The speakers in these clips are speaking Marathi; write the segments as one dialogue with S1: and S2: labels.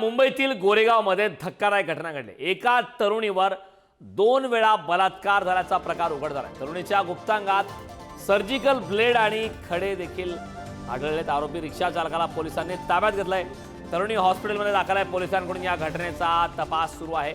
S1: मुंबईतील गोरेगावमध्ये धक्कादायक घटना घडली। एका तरुणीवर 2 वेळा बलात्कार झाल्याचा प्रकार उघड झाला। तरुणीच्या गुप्तांगात सर्जिकल ब्लेड आणि खडे देखील आढळलेत। आरोपी रिक्षा चालकाला पोलिसांनी ताब्यात घेतलाय। तरुणी हॉस्पिटलमध्ये दाखल आहे। पोलिसांकडून या घटनेचा तपास सुरू आहे।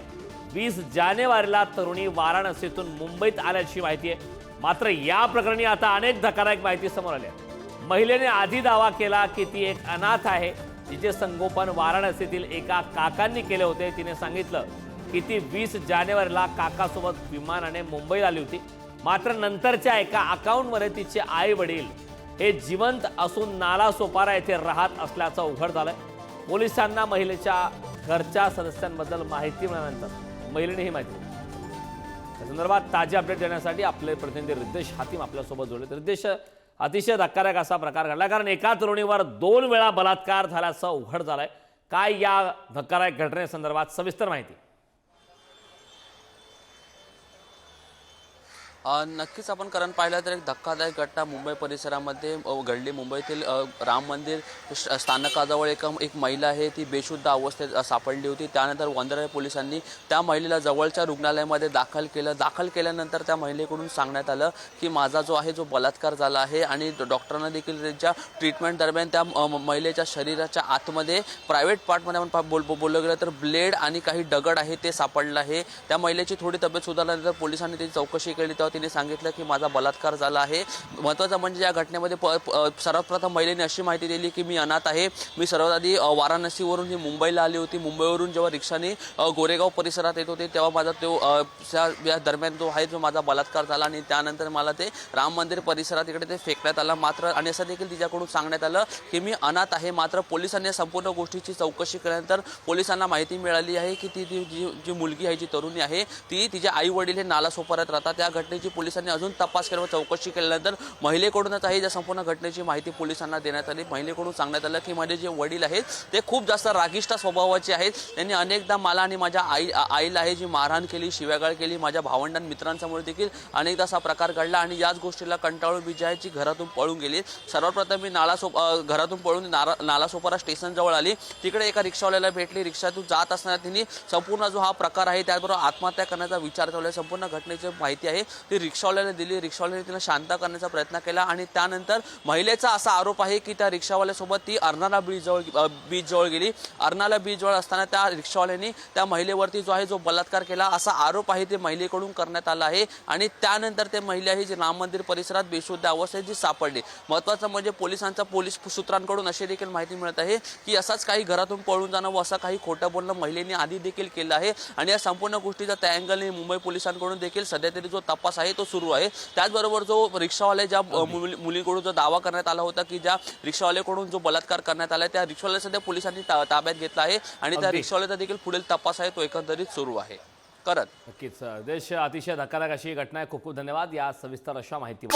S1: 20 जानेवारीला तरुणी वाराणसीतून मुंबईत आल्याची माहिती आहे। मात्र या प्रकरणी आता अनेक धक्कादायक माहिती समोर आली आहे। महिलेने आधी दावा केला की ती एक अनाथ आहे, जिचे संगोपन वाराणसीतील एका काकांनी केले होते। तिने सांगितलं की ती 20 जानेवारीला काकासोबत विमानाने मुंबईला आली होती। मात्र नंतरच्या एका अकाउंटमध्ये तिचे आई वडील हे जिवंत असून नालासोपारा येथे राहत असल्याचं उघड झालंय। पोलिसांना महिलेच्या घरच्या सदस्यांबद्दल माहिती मिळाल्यानंतर महिलेने ही माहिती दिली। या संदर्भात ताजे अपडेट देण्यासाठी आपले प्रतिनिधी रिद्देश हातीम आपल्यासोबत जोडले। रिद्देश, अतिशय धक्कादायक असा प्रकार घडला, कारण एका तरुणीवर 2 वेळा बलात्कार झाल्याचं उघड झालंय। काय या धक्कादायक घटनेसंदर्भात सविस्तर माहिती?
S2: नक्कीच आपण कारण पाहिलं तर एक धक्कादायक घटना मुंबई परिसरामध्ये घडली। मुंबईतील राम मंदिर स्थानकाजवळ एक महिला आहे, ती बेशुद्ध अवस्थेत सापडली होती। त्यानंतर वंदराई पोलिसांनी त्या महिलेला जवळच्या रुग्णालयामध्ये दाखल केलं। दाखल केल्यानंतर त्या महिलेकडून सांगण्यात आलं की माझा जो बलात्कार झाला आहे आणि डॉक्टरांना देखील त्यांच्या ट्रीटमेंट दरम्यान त्या महिलेच्या शरीराच्या आतमध्ये प्रायव्हेट पार्टमध्ये आपण बोललं गेलं तर ब्लेड आणि काही दगड आहे ते सापडलं आहे। त्या महिलेची थोडी तब्येत सुधारल्यानंतर पोलिसांनी त्याची चौकशी केली तेव्हा तिने सांगितलं की माझा बलात्कार झाला आहे। महत्त्वाचं म्हणजे या घटनेमध्ये सर्वात प्रथम महिलेने अशी माहिती दिली की मी अनाथ आहे। मी सर्वात आधी वाराणसीवरून ही मुंबईला आली होती। मुंबईवरून जेव्हा रिक्षाने गोरेगाव परिसरात येत होते तेव्हा माझा या दरम्यान जो माझा बलात्कार झाला आणि त्यानंतर मला ते राम मंदिर परिसरात इकडे ते फेकण्यात आलं। मात्र आणि असं देखील तिच्याकडून सांगण्यात आलं की मी अनाथ आहे। मात्र पोलिसांनी संपूर्ण गोष्टीची चौकशी केल्यानंतर पोलिसांना माहिती मिळाली आहे की ती जी मुलगी आहे, जी तरुणी आहे, ती तिचे आई वडील हे नालासोपाऱ्यात राहतात। त्या घटनेची पोलिसांनी अजून तपास केला व चौकशी केल्यानंतर महिलेकडूनच आहे ज्या संपूर्ण घटनेची माहिती पोलिसांना देण्यात आली। महिलेकडून सांगण्यात आलं की माझे जे वडील आहेत ते खूप जास्त रागिष्ट स्वभावाचे आहेत। त्यांनी अनेकदा मला आणि माझ्या आईला आहे जी मारहाण केली, शिव्यागाळ केली। माझ्या भावंडां मित्रांसमोर देखील अनेकदा असा प्रकार घडला आणि याच गोष्टीला कंटाळून मी जी घरातून पळून गेली। सर्वप्रथम मी घरातून पळून नालासोपारा स्टेशनजवळ आली। तिकडे एका रिक्षावाल्याला भेटली। रिक्षातून जात असताना तिने संपूर्ण जो हा प्रकार आहे त्याबरोबर आत्महत्या करण्याचा विचार ठेवला। संपूर्ण घटनेची माहिती आहे ती रिक्षावाल्याला दिली। रिक्षावाल्याने तिला शांत करण्याचा प्रयत्न केला आणि त्यानंतर महिलेचा असा आरोप आहे की त्या रिक्षावाल्यासोबत ती अर्नाळा बीचजवळ गेली। अर्नाळा बीचजवळ असताना त्या रिक्षावाल्याने त्या महिलेवरती जो बलात्कार केला असा आरोप आहे ते महिलेकडून करण्यात आला आहे आणि त्यानंतर ते महिला ही जी राम मंदिर परिसरात बेशुद्ध अवस्थेत जी सापडली। महत्त्वाचं म्हणजे पोलीस सूत्रांकडून अशी देखील माहिती मिळत आहे की असाच काही घरातून पळून जाणं व असं काही खोटं बोलणं महिलेने आधी देखील केलं आहे आणि या संपूर्ण गोष्टीचा त्या अँगलने मुंबई पोलिसांकडून देखील सध्या तरी जो तपास आहे तो सुरू आहे। त्याचबरोबर जो रिक्षावाले ज्या मुलीकडून जो दावा करण्यात आला होता की ज्या रिक्षावाल्याकडून जो बलात्कार करण्यात आला त्या रिक्षावाल्याला सध्या पोलिसांनी ताब्यात घेतला आहे आणि त्या रिक्षावाल्याचा देखील पुढील तपास आहे तो एकंदरीत सुरू आहे। करत
S1: नक्कीच देश, अतिशय धक्कादायक अशी घटना आहे। खूप खूप धन्यवाद या सविस्तर अशा माहिती।